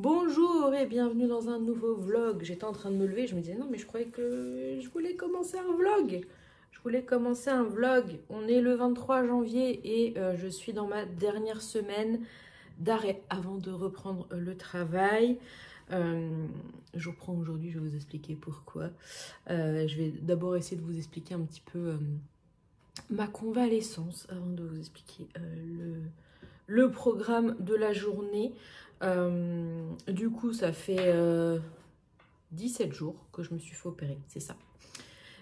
Bonjour et bienvenue dans un nouveau vlog. J'étais en train de me lever, je me disais non mais je croyais que je voulais commencer un vlog. On est le 23 janvier et je suis dans ma dernière semaine d'arrêt avant de reprendre le travail. Je reprends aujourd'hui, je vais vous expliquer pourquoi. Je vais d'abord essayer de vous expliquer un petit peu ma convalescence avant de vous expliquer le programme de la journée. Du coup, ça fait 17 jours que je me suis fait opérer, c'est ça.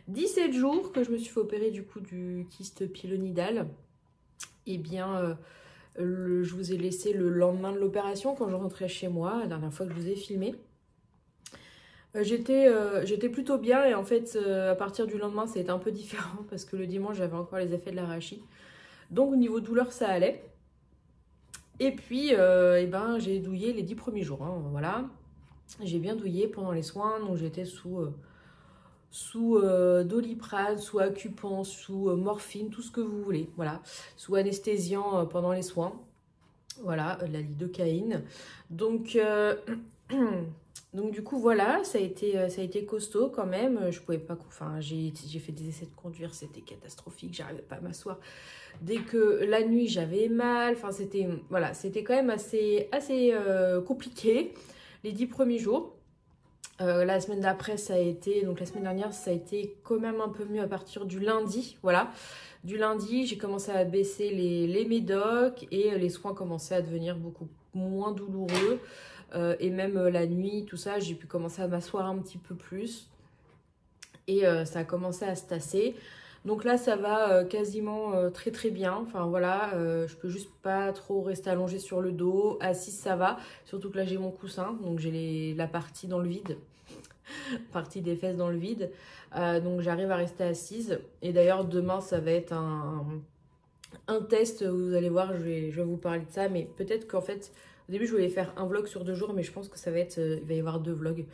17 jours que je me suis fait opérer du coup du kyste pilonidal. Et bien, je vous ai laissé le lendemain de l'opération quand je rentrais chez moi, la dernière fois que je vous ai filmé. J'étais plutôt bien et en fait, à partir du lendemain, ça a été un peu différent parce que le dimanche, j'avais encore les effets de l'arachide. Donc, au niveau douleur, ça allait. Et puis, j'ai douillé les 10 premiers jours, hein, voilà. J'ai bien douillé pendant les soins, donc j'étais sous Doliprane, sous Acupant, sous morphine, tout ce que vous voulez, voilà. Sous anesthésiant pendant les soins, voilà, la lidocaïne. Donc, donc du coup, voilà, ça a été costaud quand même. Je pouvais pas, enfin, j'ai fait des essais de conduire, c'était catastrophique, j'arrivais pas à m'asseoir. Dès que la nuit, j'avais mal, enfin, voilà, c'était quand même assez compliqué les 10 premiers jours. La semaine d'après, donc la semaine dernière, ça a été quand même un peu mieux à partir du lundi, voilà. Du lundi, j'ai commencé à baisser les médocs et les soins commençaient à devenir beaucoup moins douloureux. Et même la nuit, tout ça, j'ai pu commencer à m'asseoir un petit peu plus. Et ça a commencé à se tasser. Donc là, ça va quasiment très très bien. Enfin voilà, je peux juste pas trop rester allongée sur le dos. Assise, ça va. Surtout que là, j'ai mon coussin. Donc j'ai la partie dans le vide. Partie des fesses dans le vide. Donc j'arrive à rester assise. Et d'ailleurs, demain, ça va être un test. Vous allez voir, je vais vous parler de ça. Mais peut-être qu'en fait, au début, je voulais faire un vlog sur 2 jours. Mais je pense que ça va être, il va y avoir 2 vlogs.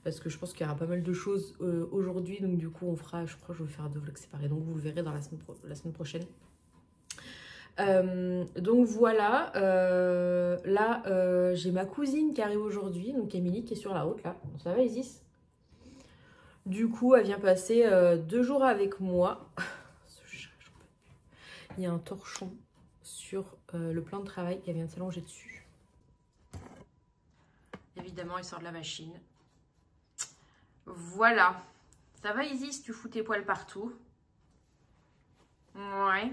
Parce que je pense qu'il y aura pas mal de choses aujourd'hui. Donc du coup, je crois que je vais faire 2 vlogs séparés. Donc vous le verrez dans la semaine prochaine. Donc voilà, là j'ai ma cousine qui arrive aujourd'hui, donc Émilie qui est sur la route là. Ça va Isis? Du coup, elle vient passer 2 jours avec moi. Ce chat, j'en peux plus. Il y a un torchon sur le plan de travail qui vient de s'allonger dessus. Évidemment, il sort de la machine. Voilà. Ça va Isis, tu fous tes poils partout? Ouais.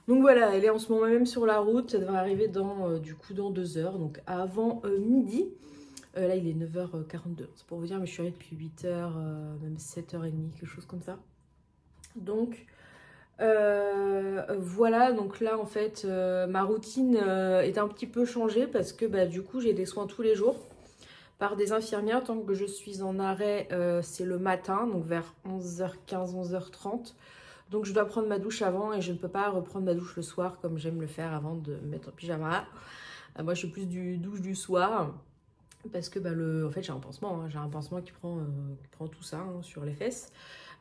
Donc voilà, elle est en ce moment même sur la route. Ça devrait arriver du coup dans 2 heures, donc avant midi. Là, il est 9h42. C'est pour vous dire, mais je suis arrivée depuis 8h, même 7h30, quelque chose comme ça. Donc, voilà. Donc là, en fait, ma routine est un petit peu changée parce que bah, du coup, j'ai des soins tous les jours par des infirmières. Tant que je suis en arrêt, c'est le matin, donc vers 11h15, 11h30. Donc je dois prendre ma douche avant et je ne peux pas reprendre ma douche le soir comme j'aime le faire avant de me mettre en pyjama. Moi, je suis plus du douche du soir. Parce que bah, en fait j'ai un pansement, hein. J'ai un pansement qui prend tout ça hein, sur les fesses.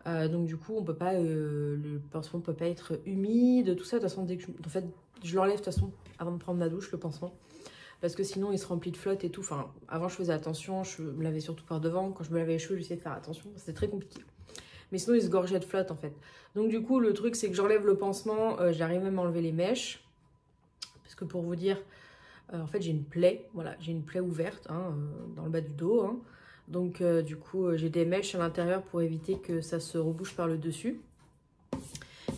Donc du coup on peut pas, le pansement ne peut pas être humide, tout ça. De toute façon, en fait, je l'enlève de toute façon avant de prendre ma douche, le pansement. Parce que sinon il se remplit de flotte et tout. Enfin, avant je faisais attention, je me lavais surtout par devant. Quand je me lavais les cheveux, j'essayais de faire attention. C'était très compliqué. Mais sinon il se gorgeait de flotte en fait. Donc du coup le truc c'est que j'enlève le pansement, j'arrive même à enlever les mèches. Parce que pour vous dire... en fait, j'ai une plaie, voilà, j'ai une plaie ouverte hein, dans le bas du dos. Hein. Donc, du coup, j'ai des mèches à l'intérieur pour éviter que ça se rebouche par le dessus.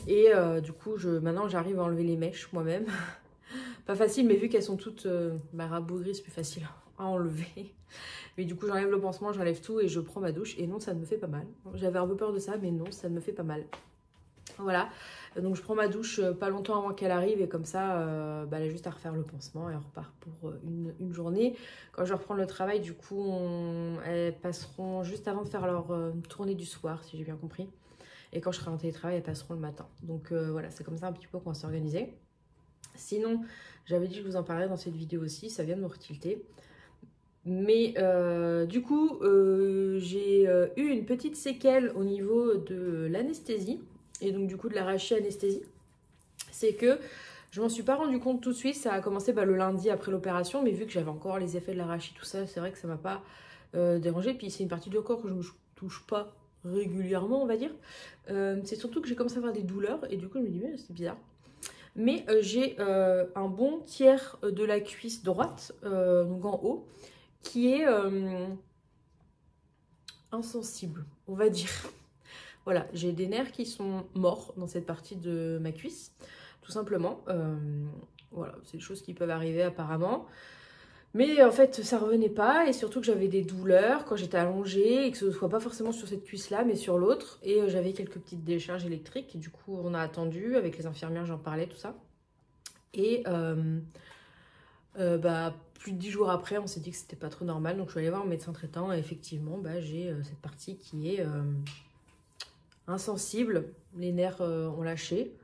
Et du coup, maintenant, j'arrive à enlever les mèches moi-même. Pas facile, mais vu qu'elles sont toutes rabougries, c'est plus facile à enlever. Mais du coup, j'enlève le pansement, j'enlève tout et je prends ma douche. Et non, ça ne me fait pas mal. J'avais un peu peur de ça, mais non, ça ne me fait pas mal. Voilà, donc je prends ma douche pas longtemps avant qu'elle arrive et comme ça, elle a juste à refaire le pansement et on repart pour une journée. Quand je vais reprendre le travail, du coup, elles passeront juste avant de faire leur tournée du soir, si j'ai bien compris. Et quand je serai en télétravail, elles passeront le matin. Donc voilà, c'est comme ça un petit peu qu'on va s'organiser. Sinon, j'avais dit que je vous en parlerais dans cette vidéo aussi, ça vient de me retilter. Mais du coup, j'ai eu une petite séquelle au niveau de l'anesthésie. Et donc du coup de l'arraché anesthésie, c'est que Je m'en suis pas rendu compte tout de suite, ça a commencé le lundi après l'opération, mais vu que j'avais encore les effets de l'arachide, tout ça, c'est vrai que ça m'a pas dérangé. Puis c'est une partie du corps que je ne touche pas régulièrement, on va dire. C'est surtout que j'ai commencé à avoir des douleurs et du coup je me dis, mais c'est bizarre. Mais j'ai un bon tiers de la cuisse droite, donc en haut, qui est insensible, on va dire. Voilà, j'ai des nerfs qui sont morts dans cette partie de ma cuisse, tout simplement. Voilà, c'est des choses qui peuvent arriver apparemment. Mais en fait, ça revenait pas et surtout que j'avais des douleurs quand j'étais allongée et que ce ne soit pas forcément sur cette cuisse-là, mais sur l'autre. Et j'avais quelques petites décharges électriques. Et du coup, on a attendu avec les infirmières, j'en parlais, tout ça. Et plus de 10 jours après, on s'est dit que c'était pas trop normal. Donc, je suis allée voir un médecin traitant et effectivement, j'ai cette partie qui est insensible. Les nerfs ont lâché.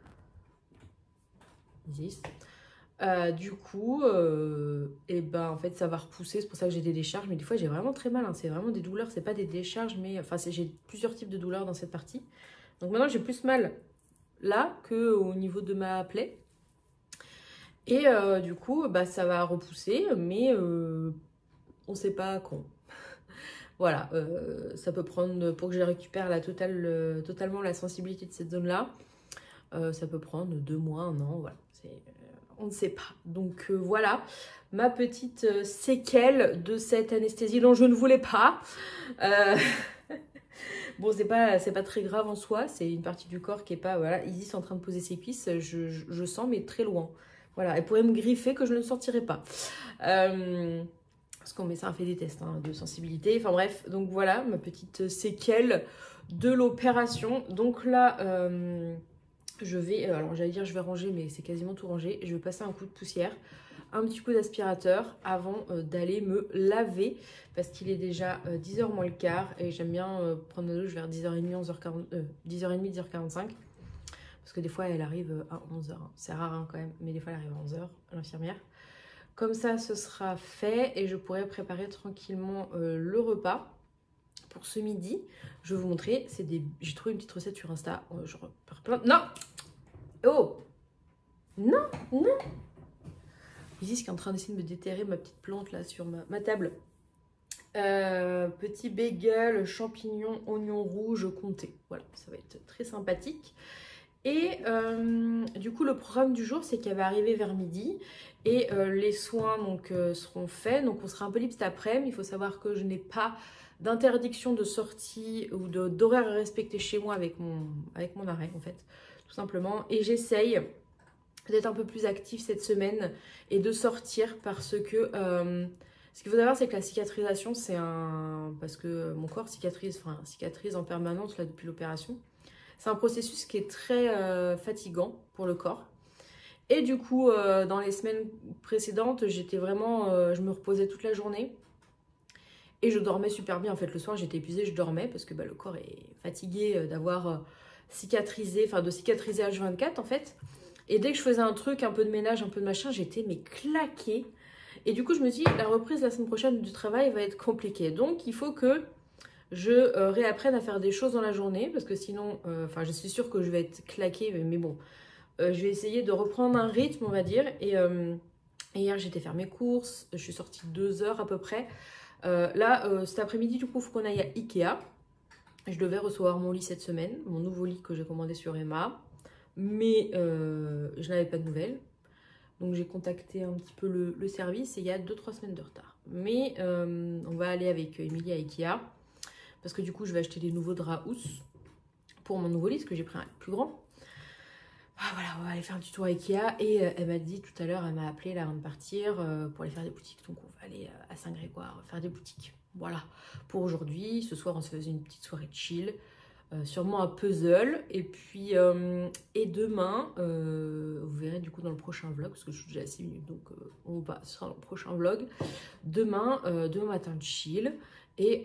Ils existent. Du coup, en fait, ça va repousser. C'est pour ça que j'ai des décharges. Mais des fois, j'ai vraiment très mal. Hein. C'est vraiment des douleurs. C'est pas des décharges, mais enfin, j'ai plusieurs types de douleurs dans cette partie. Donc maintenant, j'ai plus mal là qu'au niveau de ma plaie. Et du coup, ça va repousser, mais on sait pas quand. Voilà, ça peut prendre, pour que je récupère totalement la sensibilité de cette zone-là, ça peut prendre 2 mois, 1 an, voilà. On ne sait pas. Donc voilà, ma petite séquelle de cette anesthésie dont je ne voulais pas. Bon, c'est pas très grave en soi, c'est une partie du corps qui est pas... Voilà, Isis est en train de poser ses cuisses, je sens, mais très loin. Voilà, elle pourrait me griffer que je ne sentirais pas. Parce qu'on met ça, on fait des tests de sensibilité. Enfin bref, donc voilà, ma petite séquelle de l'opération. Donc là, je vais... alors j'allais dire je vais ranger, mais c'est quasiment tout rangé. Je vais passer un coup de poussière, un petit coup d'aspirateur avant d'aller me laver. Parce qu'il est déjà 10h moins le quart. Et j'aime bien prendre ma douche vers 10h30, 10h30, 10h45. Parce que des fois, elle arrive à 11h. C'est rare quand même, mais des fois, elle arrive à 11h, l'infirmière. Comme ça, ce sera fait et je pourrai préparer tranquillement le repas pour ce midi. Je vais vous montrer. J'ai trouvé une petite recette sur Insta. Je repars plein... Non! Oh! Non! Non! Isis qui est en train d'essayer de me déterrer ma petite plante là sur ma table. Petit bagel, champignons, oignons rouges comtés. Voilà, ça va être très sympathique. Et du coup, le programme du jour, c'est qu'elle va arriver vers midi et les soins seront faits. Donc, on sera un peu libre cet après-midi. Il faut savoir que je n'ai pas d'interdiction de sortie ou d'horaire à respecter chez moi avec mon arrêt, en fait, tout simplement. Et j'essaye d'être un peu plus active cette semaine et de sortir parce que... ce qu'il faut savoir, c'est que la cicatrisation, parce que mon corps cicatrise en permanence là, depuis l'opération. C'est un processus qui est très fatigant pour le corps. Et du coup, dans les semaines précédentes, j'étais vraiment... je me reposais toute la journée. Et je dormais super bien. En fait, le soir, j'étais épuisée, je dormais parce que le corps est fatigué d'avoir cicatrisé, de cicatriser H24 en fait. Et dès que je faisais un truc, un peu de ménage, un peu de machin, j'étais claquée. Et du coup, je me dis, la reprise la semaine prochaine du travail va être compliquée. Donc, il faut que je réapprenne à faire des choses dans la journée parce que sinon, je suis sûre que je vais être claquée, mais bon, je vais essayer de reprendre un rythme, on va dire. Et hier, j'étais faire mes courses, je suis sortie 2 heures à peu près. Cet après-midi, du coup, il faut qu'on aille à Ikea. Je devais recevoir mon lit cette semaine, mon nouveau lit que j'ai commandé sur Emma, mais je n'avais pas de nouvelles. Donc j'ai contacté un petit peu le service et il y a 2-3 semaines de retard. Mais on va aller avec Emilie à Ikea. Parce que du coup, je vais acheter des nouveaux draps housse pour mon nouveau lit, parce que j'ai pris un plus grand. Voilà, on va aller faire un petit tour à Ikea. Et elle m'a dit tout à l'heure, elle m'a appelé là avant de partir pour aller faire des boutiques. Donc on va aller à Saint-Grégoire faire des boutiques. Voilà, pour aujourd'hui. Ce soir, on se faisait une petite soirée de chill. Sûrement un puzzle. Et puis, et demain, vous verrez du coup dans le prochain vlog, parce que je suis déjà à 6 minutes, donc ce sera dans le prochain vlog. Demain matin de chill. Et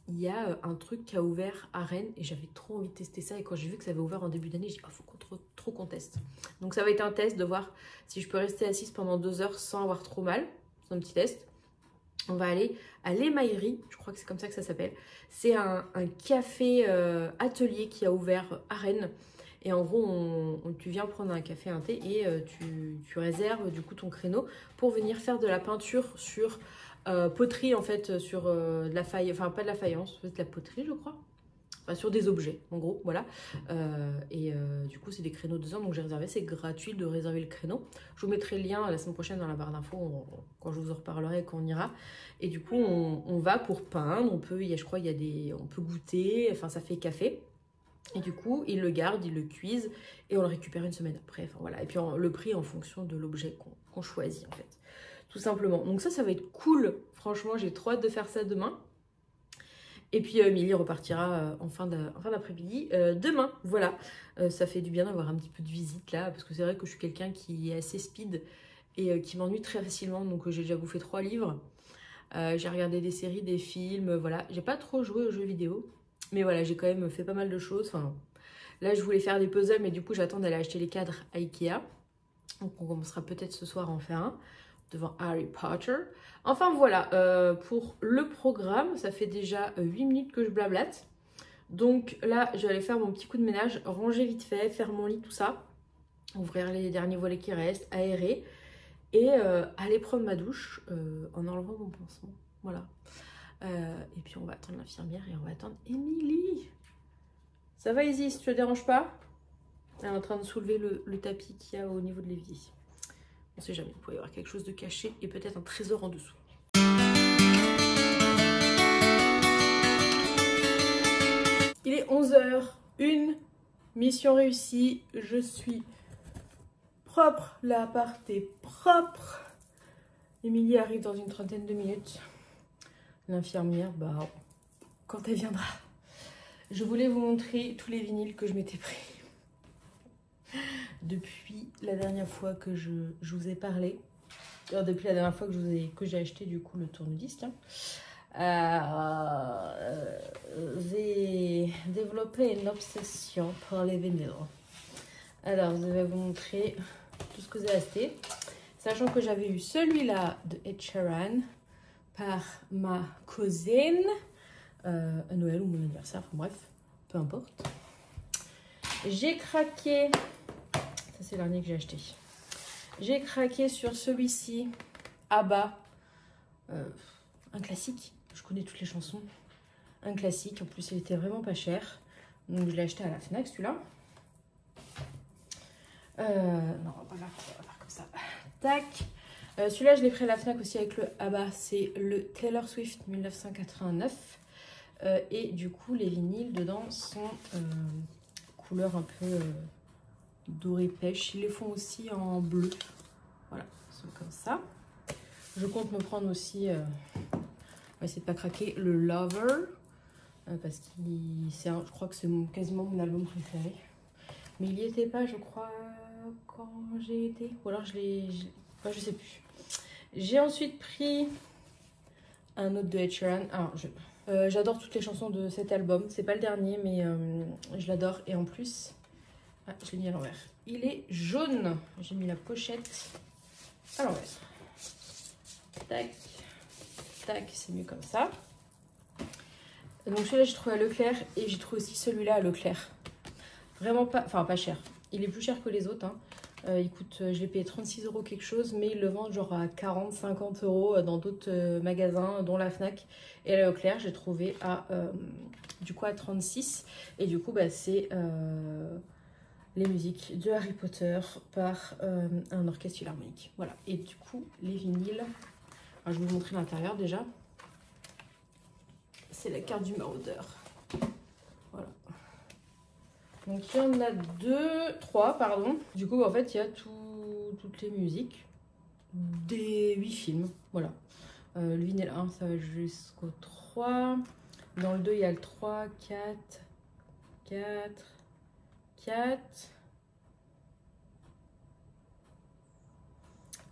il y a un truc qui a ouvert à Rennes et j'avais trop envie de tester ça. Et quand j'ai vu que ça avait ouvert en début d'année, j'ai dit, faut trop qu'on teste. Donc ça va être un test de voir si je peux rester assise pendant 2 heures sans avoir trop mal. C'est un petit test. On va aller à l'Émaillerie, je crois que c'est comme ça que ça s'appelle. C'est un café atelier qui a ouvert à Rennes. Et en gros, tu viens prendre un café, un thé et tu réserves du coup ton créneau pour venir faire de la peinture sur poterie en fait, sur de la faïence, enfin pas de la faïence, c'est de la poterie je crois. Enfin, sur des objets, en gros, voilà. Du coup, c'est des créneaux de 2 heures, donc j'ai réservé. C'est gratuit de réserver le créneau. Je vous mettrai le lien la semaine prochaine dans la barre d'infos quand je vous en reparlerai, quand on ira. Et du coup, on va pour peindre. Je crois, on peut goûter. Enfin, ça fait café. Et du coup, ils le gardent, ils le cuisent et on le récupère une semaine après. Enfin, voilà. Et puis le prix en fonction de l'objet qu'on choisit, en fait. Tout simplement. Donc ça va être cool. Franchement, j'ai trop hâte de faire ça demain. Et puis Émilie repartira en fin d'après-midi demain. Voilà, ça fait du bien d'avoir un petit peu de visite là, parce que c'est vrai que je suis quelqu'un qui est assez speed et qui m'ennuie très facilement. Donc j'ai déjà bouffé 3 livres. J'ai regardé des séries, des films, voilà. J'ai pas trop joué aux jeux vidéo, mais voilà, j'ai quand même fait pas mal de choses. Enfin, là, je voulais faire des puzzles, mais du coup, j'attends d'aller acheter les cadres à Ikea. Donc on commencera peut-être ce soir à en faire un devant Harry Potter. Enfin voilà, pour le programme, ça fait déjà 8 minutes que je blablate. Donc là, je vais aller faire mon petit coup de ménage, ranger vite fait, faire mon lit, tout ça. Ouvrir les derniers volets qui restent, aérer. Et aller prendre ma douche en enlevant mon pansement. Voilà. Et puis on va attendre l'infirmière et on va attendre Émilie. Ça va Izzy, ça te dérange pas? Elle est en train de soulever le tapis qu'il y a au niveau de l'évier. On sait jamais, il pourrait y avoir quelque chose de caché et peut-être un trésor en dessous. Il est 11h01, mission réussie, je suis propre, l'appart est propre. Émilie arrive dans une trentaine de minutes. L'infirmière, bah, quand elle viendra. Je voulais vous montrer tous les vinyles que je m'étais pris depuis la dernière fois que je vous ai parlé. Alors, depuis la dernière fois que j'ai acheté du coup le tourne-disque. J'ai développé une obsession pour les vinyles. Alors, je vais vous montrer tout ce que j'ai acheté. Sachant que j'avais eu celui-là de Ed Sheeran par ma cousine à Noël ou mon anniversaire, enfin bref, peu importe. J'ai craqué, ça c'est le dernier que j'ai acheté. J'ai craqué sur celui-ci, ABBA, un classique. Je connais toutes les chansons. Un classique, en plus il était vraiment pas cher. Donc je l'ai acheté à la Fnac celui-là. Non, on va faire comme ça. Tac. Celui-là je l'ai pris à la Fnac aussi avec le ABBA. C'est le Taylor Swift 1989. Et du coup les vinyles dedans sont couleur un peu doré pêche. Ils les font aussi en bleu. Voilà, ils sont comme ça. Je compte me prendre aussi... on va essayer de pas craquer le Lover. Parce que je crois que c'est quasiment mon album préféré. Mais il n'y était pas, je crois, quand j'ai été. Ou alors je sais plus. J'ai ensuite pris un autre de Ed Sheeran. Alors, j'adore toutes les chansons de cet album. C'est pas le dernier, mais je l'adore. Et en plus, je l'ai mis à l'envers. Il est jaune. J'ai mis la pochette à l'envers. Tac, tac, c'est mieux comme ça. Donc celui-là, j'ai trouvé à Leclerc et j'ai trouvé aussi celui-là à Leclerc. Vraiment pas, enfin pas cher. Il est plus cher que les autres. Hein. Il coûte, je l'ai payé 36 € quelque chose, mais ils le vendent genre à 40-50 € dans d'autres magasins, dont la Fnac. Et à Leclerc, j'ai trouvé du coup à 36. Et du coup, bah, c'est les musiques de Harry Potter par un orchestre philharmonique. Voilà. Et du coup, les vinyles. Alors, je vais vous montrer l'intérieur déjà. C'est la carte du maraudeur. Voilà. Donc il y en a 3, pardon. Du coup, en fait, il y a toutes les musiques des 8 films. Voilà. Le vinyle 1, ça va jusqu'au 3. Dans le 2, il y a le 3, 4.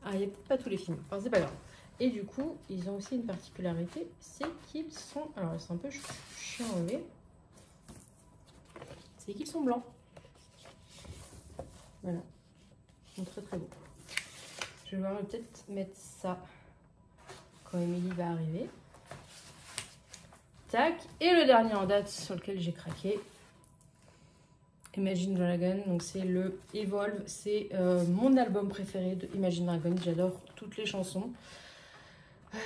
Ah, il n'y a pas tous les films. Enfin, c'est pas grave. Et du coup, ils ont aussi une particularité, c'est qu'ils sont... Alors, c'est un peu chiant à enlever. C'est qu'ils sont blancs. Voilà. Ils sont très très beaux. Je vais peut-être mettre ça quand Émilie va arriver. Tac. Et le dernier en date sur lequel j'ai craqué, Imagine Dragon, donc c'est le Evolve, c'est mon album préféré de Imagine Dragon, j'adore toutes les chansons.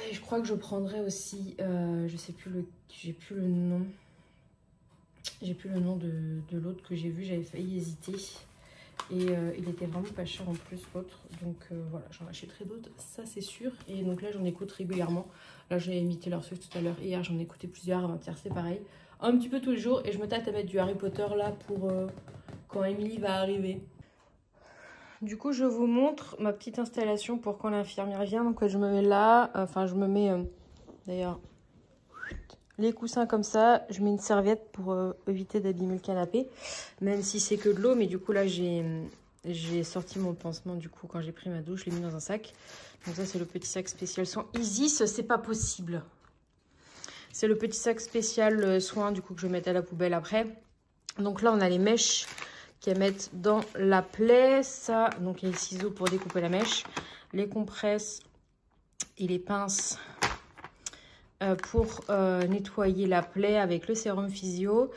Et je crois que je prendrais aussi, je sais plus j'ai plus le nom. J'ai plus le nom de l'autre que j'ai vu, j'avais failli hésiter. Et il était vraiment pas cher en plus, l'autre. Donc voilà, j'en achèterai d'autres, ça c'est sûr. Et donc là, j'en écoute régulièrement. Là, j'ai imité leur Swift tout à l'heure. Hier, j'en ai écouté plusieurs. Avant-hier, c'est pareil. Un petit peu tous les jours. Et je me tâte à mettre du Harry Potter là pour quand Emily va arriver. Du coup, je vous montre ma petite installation pour quand l'infirmière vient. Donc je me mets là. Enfin, je me mets d'ailleurs les coussins comme ça. Je mets une serviette pour éviter d'abîmer le canapé. Même si c'est que de l'eau. Mais du coup, là, j'ai sorti mon pansement. Du coup, quand j'ai pris ma douche, je l'ai mis dans un sac. Donc ça, c'est le petit sac spécial soin. Isis, c'est pas possible. C'est le petit sac spécial soin, du coup, que je vais mettre à la poubelle après. Donc là, on a les mèches qu'à mettre dans la plaie. Ça, donc les ciseaux pour découper la mèche. Les compresses et les pinces pour nettoyer la plaie avec le sérum physio.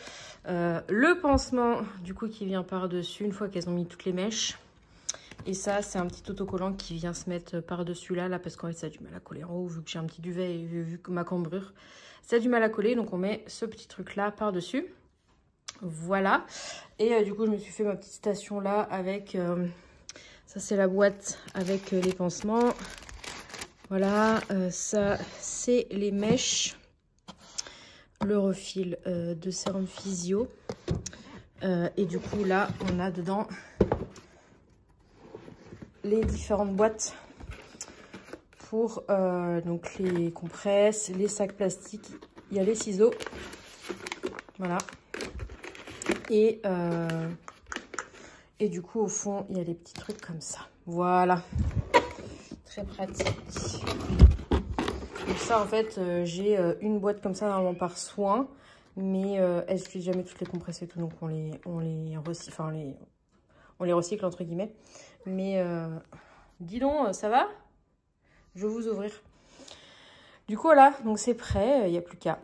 Le pansement, du coup, qui vient par-dessus une fois qu'elles ont mis toutes les mèches. Et ça, c'est un petit autocollant qui vient se mettre par-dessus là, parce qu'en fait, ça a du mal à coller en haut, vu que j'ai un petit duvet et vu que ma cambrure, ça a du mal à coller. Donc, on met ce petit truc-là par-dessus. Voilà. Et du coup, je me suis fait ma petite station là avec... ça, c'est la boîte avec les pansements. Voilà. Ça, c'est les mèches. Le refil de sérum physio. Et du coup, là, on a dedans... les différentes boîtes pour donc les compresses, les sacs plastiques, il y a les ciseaux, voilà, et du coup au fond il y a les petits trucs comme ça, voilà, très pratique. Donc ça en fait j'ai une boîte comme ça normalement par soin, mais elle n'utilise jamais toutes les compresses et tout, donc on les recycle, enfin on les recycle entre guillemets. Mais dis donc, ça va? Je vais vous ouvrir. Du coup, voilà, donc c'est prêt, il n'y a plus qu'à.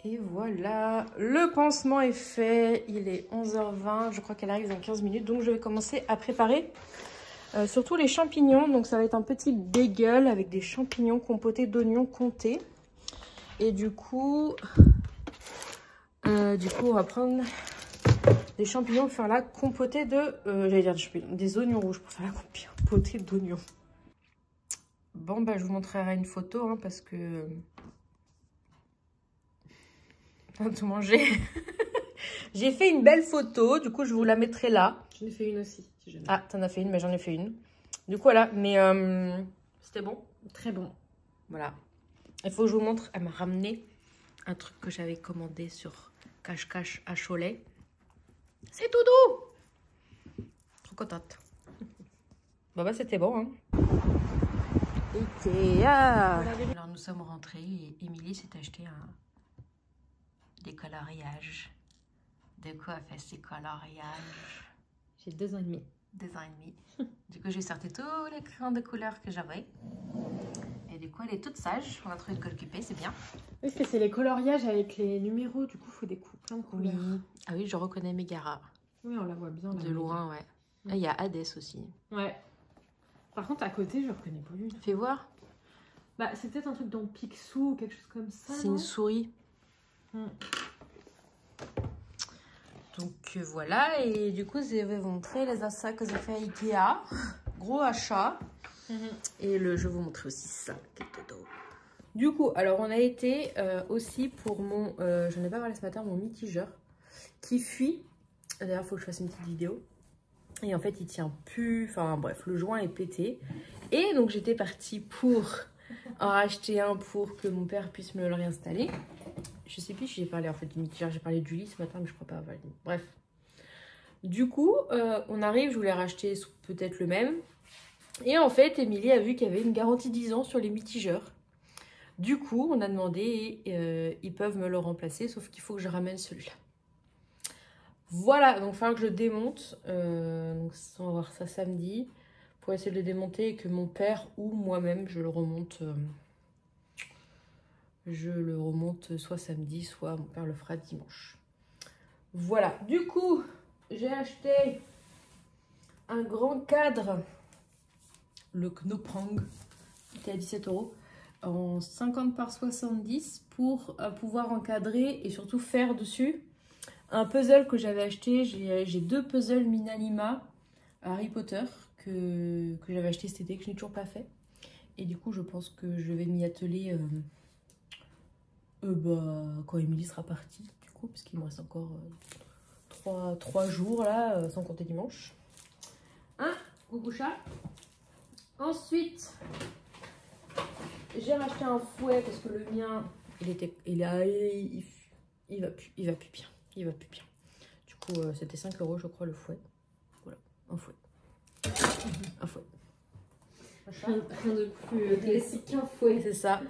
Et voilà, le pansement est fait. Il est 11h20, je crois qu'elle arrive dans 15 minutes. Donc, je vais commencer à préparer surtout les champignons. Donc, ça va être un petit bagel avec des champignons compotés d'oignons comtés. Et du coup, on va prendre... des champignons pour faire la compotée de... j'allais dire des oignons rouges pour faire la compotée d'oignons. Bon, bah, je vous montrerai une photo, hein, parce que... on a tout mangé. J'ai fait une belle photo, du coup, je vous la mettrai là. J'en ai fait une aussi. Si jamais. Ah, t'en as fait une, mais j'en ai fait une. Du coup, voilà, mais c'était bon. Très bon. Voilà. Il faut que je vous montre, elle m'a ramené un truc que j'avais commandé sur Cache-Cache à Cholet. C'est tout doux. Trop contente. Bah c'était bon, hein. Ikea. Alors nous sommes rentrés et Émilie s'est acheté des coloriages. De quoi elle fait ses coloriages? J'ai 2 ans et demi. 2 ans et demi. Du coup j'ai sorti tous les crayons de couleur que j'avais. Et du coup elle est toute sage. On a trouvé une colle occupée, c'est bien. Oui, parce que c'est les coloriages avec les numéros. Du coup, il faut des coups plein de couleurs. Oui. Ah oui, je reconnais Megara. Oui, on la voit bien. De loin, ouais. Il y a Hades aussi. Ouais. Par contre, à côté, je reconnais pas une. Fais voir. Bah, c'est peut-être un truc dans Picsou ou quelque chose comme ça. C'est une souris. Mm. Donc voilà, et du coup, je vais vous montrer les achats que j'ai fait à Ikea. Gros achat. Et je vais vous montrer aussi ça. Du coup, alors on a été aussi pour mon, je n'en ai pas parlé ce matin, mon mitigeur qui fuit. D'ailleurs, il faut que je fasse une petite vidéo. Et en fait, il tient plus. Enfin bref, le joint est pété. Et donc, j'étais partie pour en racheter un pour que mon père puisse me le réinstaller. Je sais plus si j'ai parlé en fait du mitigeur. J'ai parlé du lit ce matin, mais je crois pas. Bref. Du coup, on arrive. Je voulais racheter peut-être le même. Et en fait, Émilie a vu qu'il y avait une garantie 10 ans sur les mitigeurs. Du coup, on a demandé et ils peuvent me le remplacer, sauf qu'il faut que je ramène celui-là. Voilà, donc il va falloir que je le démonte. Donc on va voir ça samedi pour essayer de le démonter et que mon père ou moi-même je le remonte. Je le remonte soit samedi, soit mon père le fera dimanche. Voilà, du coup, j'ai acheté un grand cadre, le Knopang, qui était à 17 € en 50 par 70 pour pouvoir encadrer et surtout faire dessus un puzzle que j'avais acheté. J'ai 2 puzzles Minalima Harry Potter que j'avais acheté cet été, que je n'ai toujours pas fait. Et du coup, je pense que je vais m'y atteler quand Émilie sera partie, du coup, parce qu'il me reste encore 3 jours là, sans compter dimanche. Un coucou chat. Ensuite, j'ai racheté un fouet parce que le mien, il va plus bien. Il va plus bien. Du coup, c'était 5 € je crois le fouet. Voilà, un fouet. Un fouet. Rien de plus classique qu'un fouet. C'est ça.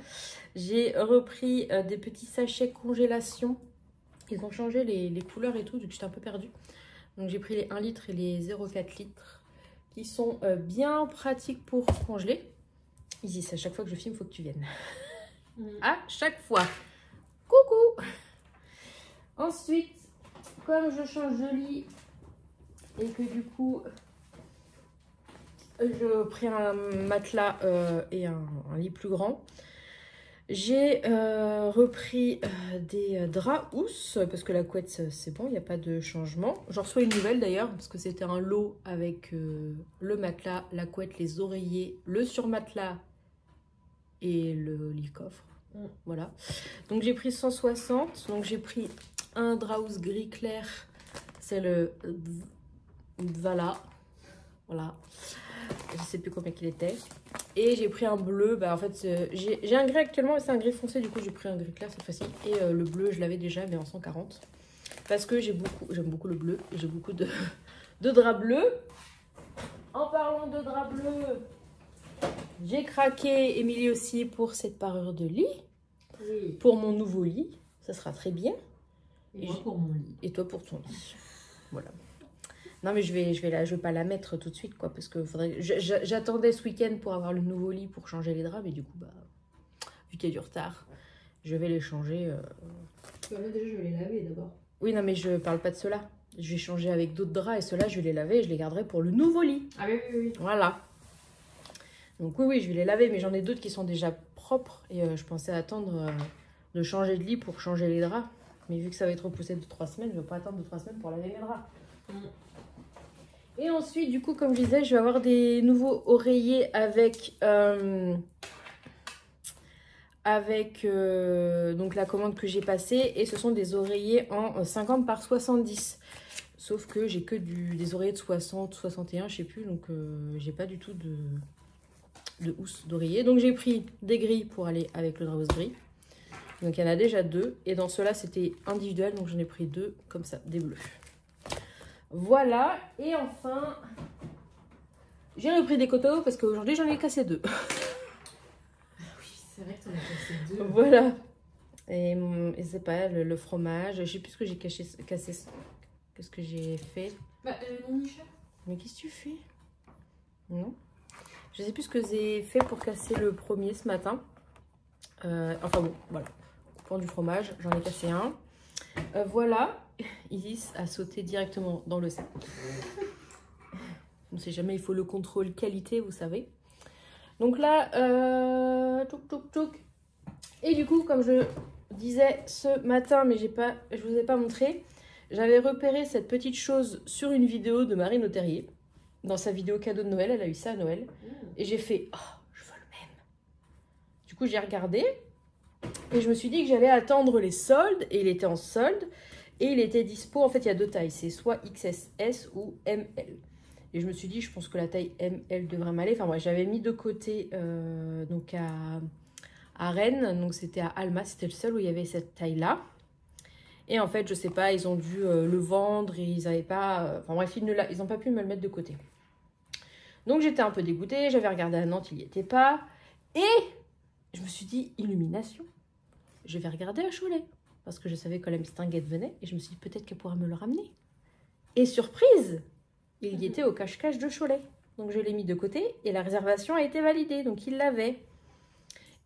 J'ai repris des petits sachets congélation. Ils ont changé les couleurs et tout, donc j'étais un peu perdue. Donc j'ai pris les 1 litre et les 0,4 litres qui sont bien pratiques pour congeler. Isis, à chaque fois que je filme, il faut que tu viennes. À chaque fois. Coucou. Ensuite, comme je change de lit et que du coup, je pris un matelas et un lit plus grand, j'ai repris des draps housses parce que la couette c'est bon, il n'y a pas de changement. J'en reçois une nouvelle d'ailleurs parce que c'était un lot avec le matelas, la couette, les oreillers, le surmatelas et le lit-coffre. Voilà. Donc j'ai pris 160. Donc j'ai pris un drap housse gris clair. C'est le Voilà. Voilà. Je sais plus combien qu'il était. Et j'ai pris un bleu. Bah en fait, j'ai un gris actuellement, c'est un gris foncé. Du coup, j'ai pris un gris clair cette fois-ci. Et le bleu, je l'avais déjà, mais en 140. Parce que j'aime beaucoup le bleu. J'ai beaucoup de draps bleus. En parlant de draps bleus, j'ai craqué, Émilie aussi, pour cette parure de lit. Oui. Pour mon nouveau lit. Ça sera très bien. Et moi pour mon lit. Et toi pour ton lit. Voilà. Non mais je vais pas la mettre tout de suite quoi parce que faudrait. J'attendais ce week-end pour avoir le nouveau lit pour changer les draps mais du coup bah vu qu'il y a du retard, je vais les changer. Bah, moi déjà je vais les laver d'abord. Oui non mais je parle pas de ceux-là. Je vais changer avec d'autres draps et ceux-là je vais les laver et je les garderai pour le nouveau lit. Ah oui oui oui. Voilà. Donc oui je vais les laver mais j'en ai d'autres qui sont déjà propres et je pensais attendre de changer de lit pour changer les draps. Mais vu que ça va être repoussé de 3 semaines, je ne vais pas attendre de 3 semaines pour laver mes draps. Et ensuite, du coup, comme je disais, je vais avoir des nouveaux oreillers avec, donc la commande que j'ai passée. Et ce sont des oreillers en 50 par 70. Sauf que j'ai que des oreillers de 60, 61, je sais plus. Donc, j'ai pas du tout de housse d'oreiller. Donc, j'ai pris des gris pour aller avec le drap gris. Donc, il y en a déjà 2. Et dans ceux-là, c'était individuel. Donc, j'en ai pris 2 comme ça, des bleus. Voilà. Et enfin, j'ai repris des coteaux parce qu'aujourd'hui, j'en ai cassé 2. Oui, c'est vrai que t'en as cassé 2. Voilà. Et c'est pas le fromage. Je sais plus ce que j'ai cassé. Qu'est-ce que j'ai fait? Bah, Ninisha. Mais qu'est-ce que tu fais? Non. Je sais plus ce que j'ai fait pour casser le premier ce matin. Enfin bon, voilà. Coupant du fromage, j'en ai cassé un. Voilà. Isis a sauté directement dans le sac. On ne sait jamais, il faut le contrôle qualité, vous savez. Donc là, touc touc touc. Et du coup, comme je disais ce matin, mais je vous ai pas montré, j'avais repéré cette petite chose sur une vidéo de Marine Auterrier. Dans sa vidéo cadeau de Noël, elle a eu ça à Noël. Et j'ai fait, oh, je veux le même. Du coup, j'ai regardé. Et je me suis dit que j'allais attendre les soldes. Et il était en solde. Et il était dispo. En fait, il y a 2 tailles. C'est soit XS ou ML. Et je me suis dit, je pense que la taille ML devrait m'aller. Enfin, moi, j'avais mis de côté donc à Rennes. Donc, c'était à Alma. C'était le seul où il y avait cette taille-là. Et en fait, je sais pas, ils ont dû le vendre. Et ils n'avaient pas... enfin, bref, ils n'ont pas pu me le mettre de côté. Donc, j'étais un peu dégoûtée. J'avais regardé à Nantes, il n'y était pas. Et je me suis dit, illumination. Je vais regarder à Cholet. Parce que je savais que la Mistinguette venait. Et je me suis dit, peut-être qu'elle pourra me le ramener. Et surprise, il y était au cache-cache de Cholet. Donc, je l'ai mis de côté. Et la réservation a été validée. Donc, il l'avait.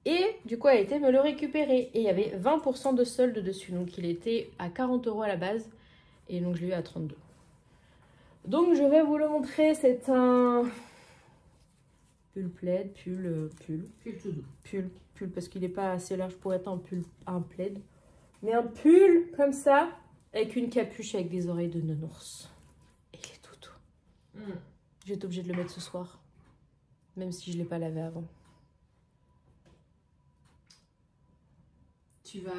Et du coup, elle a été me le récupérer. Et il y avait 20% de solde dessus. Donc, il était à 40 € à la base. Et donc je l'ai eu à 32. Donc je vais vous le montrer, c'est un pull plaid, pull tout doux. Pull parce qu'il n'est pas assez large pour être un plaid. Mais un pull comme ça, avec une capuche avec des oreilles de nounours. Et il est tout doux. Je vais être obligée de le mettre ce soir. Même si je ne l'ai pas lavé avant. Tu vas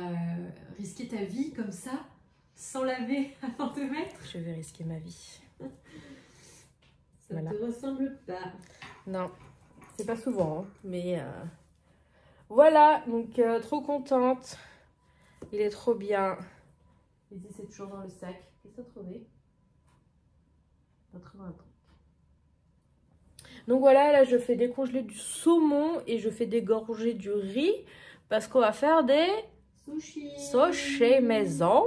risquer ta vie comme ça, sans laver avant de mettre? Je vais risquer ma vie. Ça ne te ressemble pas. Non, c'est pas souvent, hein, mais voilà, donc trop contente. Il est trop bien. Ici, c'est toujours dans le sac. Qu'est-ce que tu as trouvé? Pas trouvé un truc. Donc voilà, là, je fais décongeler du saumon et je fais dégorger du riz parce qu'on va faire des sushis maison.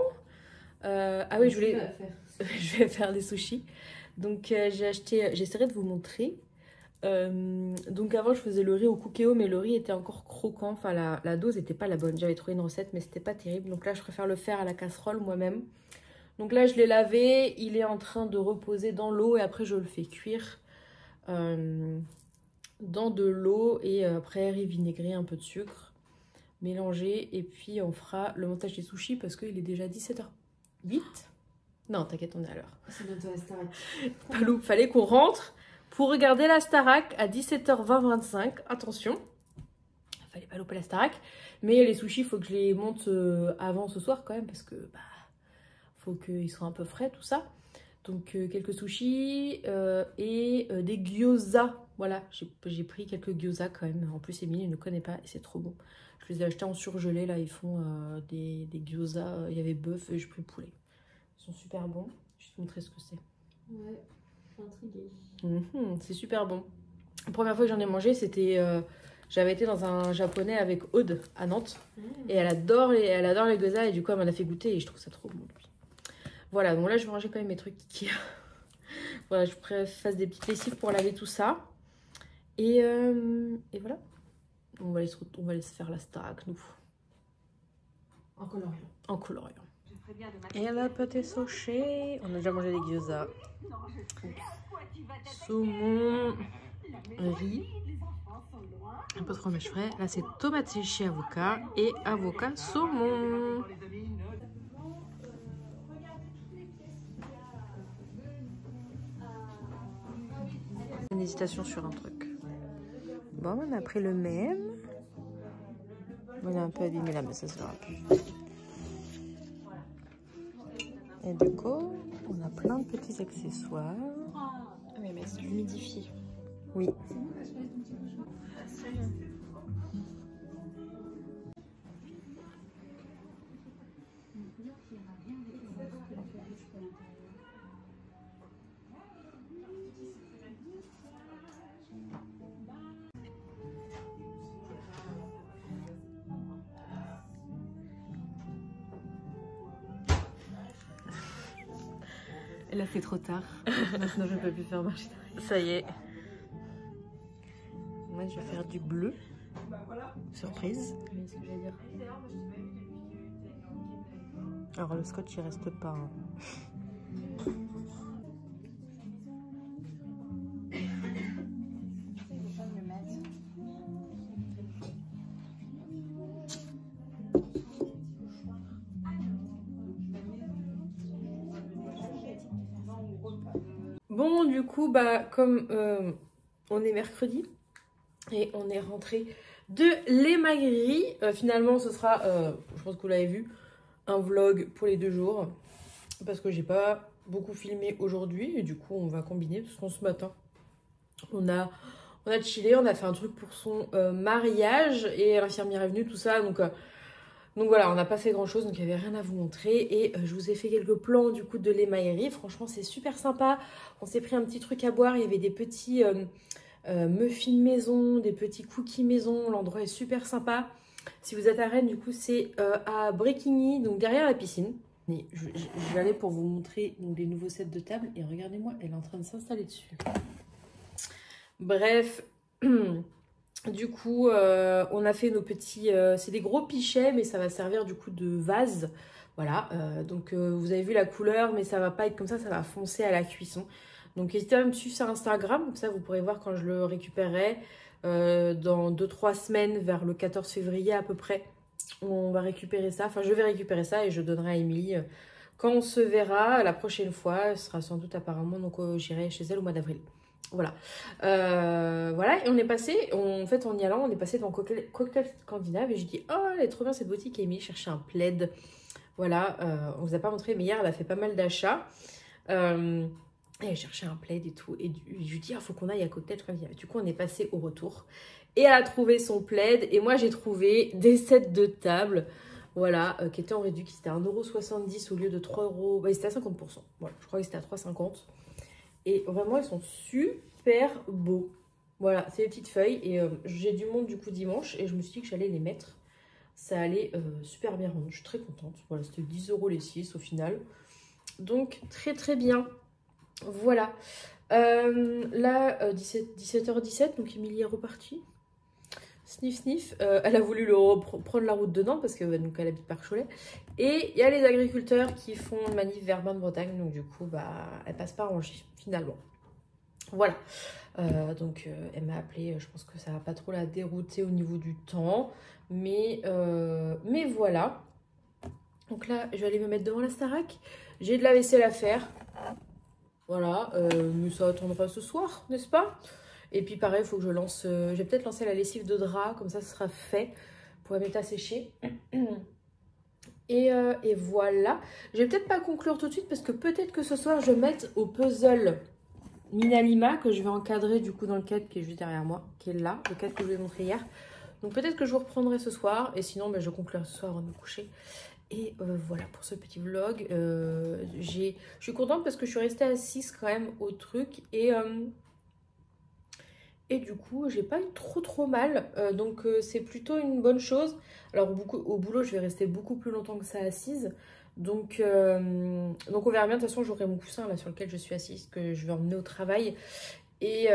Ah oui, je vais faire des sushis. Donc j'ai acheté, j'essaierai de vous montrer. Donc avant je faisais le riz au cookéo, mais le riz était encore croquant, enfin la dose n'était pas la bonne. J'avais trouvé une recette mais c'était pas terrible, donc là je préfère le faire à la casserole moi-même. Donc là je l'ai lavé, il est en train de reposer dans l'eau et après je le fais cuire dans de l'eau et après riz vinaigré, un peu de sucre, mélangé, et puis on fera le montage des sushis parce qu'il est déjà 17h08. Non t'inquiète, on est à l'heure. C'est bientôt la Starac. Palou, fallait qu'on rentre pour regarder la Starac à 17h25. Attention, fallait pas louper la Starac. Mais les sushis, il faut que je les monte avant ce soir quand même parce que faut qu'ils soient un peu frais tout ça. Donc quelques sushis et des gyoza. Voilà, j'ai pris quelques gyoza quand même. En plus, Émilie ne connaît pas et c'est trop bon. Je les ai achetés en surgelé. Là, ils font des gyoza. Il y avait bœuf et j'ai pris poulet. Ils sont super bons. Je vais te montrer ce que c'est. Ouais, je suis intriguée. C'est super bon. La première fois que j'en ai mangé, c'était... j'avais été dans un japonais avec Aude à Nantes. Et elle adore les gyoza et du coup, elle m'en a fait goûter et je trouve ça trop bon. Voilà, donc là, je vais ranger quand même mes trucs Ikea. Voilà, je fasse des petites lessives pour laver tout ça. Et voilà. On va aller se faire la Starac, nous. En coloriant. En coloriant. Et le petit sushi. On a déjà mangé des gyoza. Saumon, riz. Un peu de fromage frais. Là, c'est tomate séchée avocat et avocat saumon. Une hésitation sur un truc. Bon, on a pris le même. On a un peu abîmé là, mais ça sera plus. Et du coup, on a plein de petits accessoires. Ah oui, mais c'est l'humidifier. Oui. Et là, c'est trop tard. Maintenant, je ne peux plus faire marcher. Ça y est. Moi, je vais faire du bleu. Surprise. Mais ce que j'allais dire. Alors, le scotch, il reste pas. Hein. Bon, du coup, comme on est mercredi et on est rentré de l'émaillerie, finalement, ce sera, je pense que vous l'avez vu, un vlog pour les 2 jours. Parce que j'ai pas beaucoup filmé aujourd'hui et du coup, on va combiner. Parce qu'en ce matin, on a chillé, on a fait un truc pour son mariage et l'infirmière est venue, tout ça. Donc voilà, on n'a pas fait grand chose, donc il n'y avait rien à vous montrer. Et je vous ai fait quelques plans du coup de l'émaillerie. Franchement, c'est super sympa. On s'est pris un petit truc à boire. Il y avait des petits muffins maison, des petits cookies maison. L'endroit est super sympa. Si vous êtes à Rennes, du coup, c'est à Bréquigny, donc derrière la piscine. Et je vais aller pour vous montrer donc, des nouveaux sets de table. Et regardez-moi, elle est en train de s'installer dessus. Bref, Du coup, on a fait nos petits... c'est des gros pichets, mais ça va servir du coup de vase. Voilà, donc vous avez vu la couleur, mais ça va pas être comme ça va foncer à la cuisson. Donc n'hésitez pas à me suivre sur Instagram, comme ça vous pourrez voir quand je le récupérerai. Dans 2-3 semaines, vers le 14 février à peu près, on va récupérer ça. Enfin, je vais récupérer ça et je donnerai à Émilie quand on se verra la prochaine fois. Ce sera sans doute apparemment, donc j'irai chez elle au mois d'avril. Voilà. Voilà, et on est passé, en fait en y allant, on est passé devant Cocktail Scandinave et j'ai dit, oh elle est trop bien cette boutique. Et Émilie cherchait un plaid. Voilà, on vous a pas montré, mais hier elle a fait pas mal d'achats. Elle cherchait un plaid et tout. Et je lui dis, il faut qu'on aille à Cocktail Scandinave. Du coup, on est passé au retour. Et elle a trouvé son plaid. Et moi, j'ai trouvé des sets de table. Voilà, qui étaient en réduit. C'était à 1,70 € au lieu de 3 €. Bah, c'était à 50%. Voilà, je crois que c'était à 3,50 €. Et vraiment, ils sont super beaux. Voilà, c'est les petites feuilles. Et j'ai du monde du coup dimanche. Et je me suis dit que j'allais les mettre. Ça allait super bien rendre. Je suis très contente. Voilà, c'était 10 € les 6 au final. Donc, très très bien. Voilà. Là, 17h17, donc Émilie est repartie. Sniff, sniff. Elle a voulu prendre la route dedans parce que donc, elle habite par Cholet. Et il y a les agriculteurs qui font une manif vers Bain-de-Bretagne. Donc du coup, bah, elle passe par Angers, finalement. Voilà. Donc elle m'a appelé. Je pense que ça va pas trop la dérouter au niveau du temps. Mais voilà. Donc là, je vais aller me mettre devant la Starac. J'ai de la vaisselle à faire. Voilà, mais ça attendra ce soir, n'est-ce pas? Et puis pareil, il faut que je lance... je vais peut-être lancer la lessive de drap, comme ça ce sera fait pour la mettre à sécher. Et voilà. Je vais peut-être pas conclure tout de suite parce que peut-être que ce soir je vais mettre au puzzle Minalima que je vais encadrer du coup dans le cadre qui est juste derrière moi, qui est là, le cadre que je vous ai montré hier. Donc peut-être que je vous reprendrai ce soir et sinon ben, je conclurai ce soir avant de me coucher. Et voilà pour ce petit vlog. Je suis contente parce que je suis restée assise quand même au truc. Et du coup, j'ai pas eu trop mal. Donc c'est plutôt une bonne chose. Alors au boulot, je vais rester beaucoup plus longtemps que ça assise. Donc on verra bien. De toute façon, j'aurai mon coussin là sur lequel je suis assise que je vais emmener au travail. Et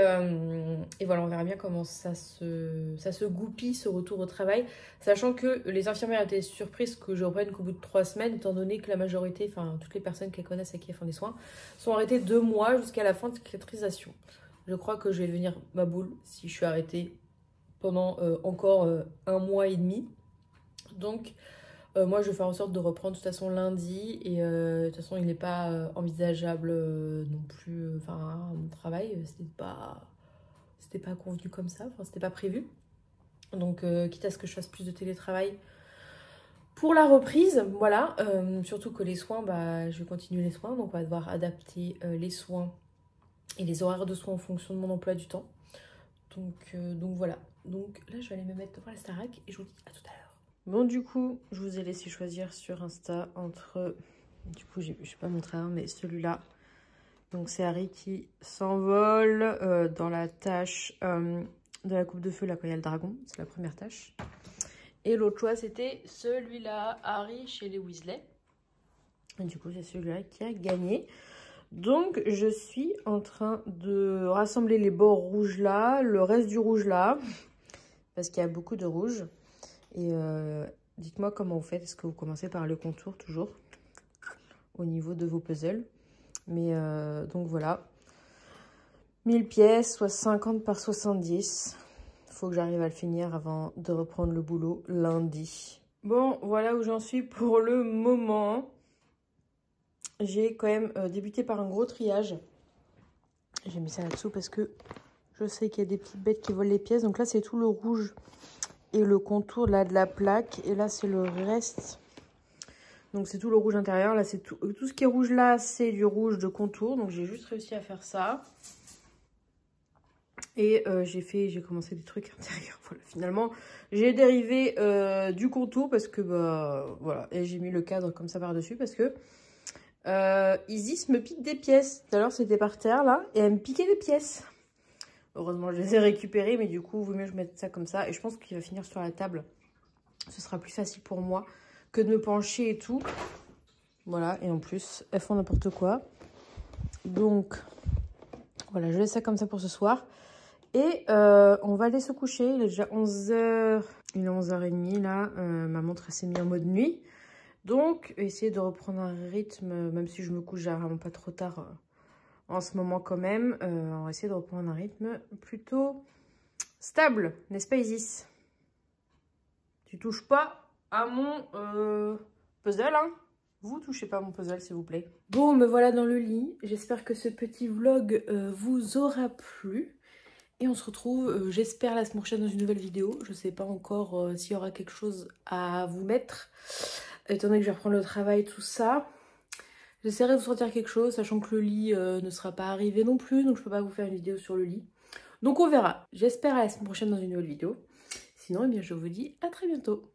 voilà, on verra bien comment ça se goupille, ce retour au travail. Sachant que les infirmières étaient surprises que je reprenne qu'au bout de 3 semaines, étant donné que la majorité, enfin toutes les personnes qu'elles connaissent à qui elles font des soins, sont arrêtées 2 mois jusqu'à la fin de cicatrisation. Je crois que je vais devenir ma boule si je suis arrêtée pendant encore 1 mois et demi. Donc... moi, je vais faire en sorte de reprendre de toute façon lundi. Et de toute façon, il n'est pas envisageable non plus. Enfin, mon travail, c'était pas convenu comme ça. Enfin, c'était pas prévu. Donc, quitte à ce que je fasse plus de télétravail pour la reprise. Voilà. Surtout que les soins, bah, je vais continuer les soins. Donc, on va devoir adapter les soins et les horaires de soins en fonction de mon emploi du temps. Donc voilà. Donc là, je vais aller me mettre devant la Starac et je vous dis à tout à l'heure. Bon, du coup, je vous ai laissé choisir sur Insta entre... Du coup, je ne vais pas montrer un, mais celui-là. Donc, c'est Harry qui s'envole dans la tâche de la coupe de feu, là, quand il y a le dragon. C'est la première tâche. Et l'autre choix, c'était celui-là, Harry chez les Weasley. Et du coup, c'est celui-là qui a gagné. Donc, je suis en train de rassembler les bords rouges là, le reste du rouge là, parce qu'il y a beaucoup de rouge. Et dites-moi comment vous faites. Est-ce que vous commencez par le contour toujours au niveau de vos puzzles? Mais donc voilà. 1000 pièces, soit 50 par 70. Il faut que j'arrive à le finir avant de reprendre le boulot lundi. Bon, voilà où j'en suis pour le moment. J'ai quand même débuté par un gros triage. J'ai mis ça là-dessous parce que je sais qu'il y a des petites bêtes qui volent les pièces. Donc là, c'est tout le rouge et le contour là de la plaque. Et là, c'est le reste. Donc c'est tout le rouge intérieur. Là, c'est tout ce qui est rouge là, c'est du rouge de contour. Donc j'ai juste réussi à faire ça. Et j'ai commencé des trucs intérieurs. Voilà, finalement, j'ai dérivé du contour parce que, bah, voilà. Et j'ai mis le cadre comme ça par-dessus parce que Isis me pique des pièces. Tout à l'heure, c'était par terre, là, et elle me piquait des pièces. Heureusement, je les ai récupérées, mais du coup, il vaut mieux que je mette ça comme ça. Et je pense qu'il va finir sur la table. Ce sera plus facile pour moi que de me pencher et tout. Voilà, et en plus, elles font n'importe quoi. Donc, voilà, je laisse ça comme ça pour ce soir. Et on va aller se coucher. Il est déjà 11h. Il est 11h30 là. Ma montre s'est mise en mode nuit. Donc, essayer de reprendre un rythme, même si je me couche vraiment pas trop tard en ce moment quand même. On va essayer de reprendre un rythme plutôt stable, n'est-ce pas Isis? Tu touches pas à mon puzzle, hein? Vous touchez pas à mon puzzle, s'il vous plaît. Bon, me voilà dans le lit. J'espère que ce petit vlog vous aura plu. Et on se retrouve, j'espère, la semaine prochaine dans une nouvelle vidéo. Je sais pas encore s'il y aura quelque chose à vous mettre. Étant donné que je vais reprendre le travail, tout ça. J'essaierai de vous sortir quelque chose, sachant que le lit ne sera pas arrivé non plus. Donc je peux pas vous faire une vidéo sur le lit. Donc on verra. J'espère à la semaine prochaine dans une nouvelle vidéo. Sinon, eh bien, je vous dis à très bientôt.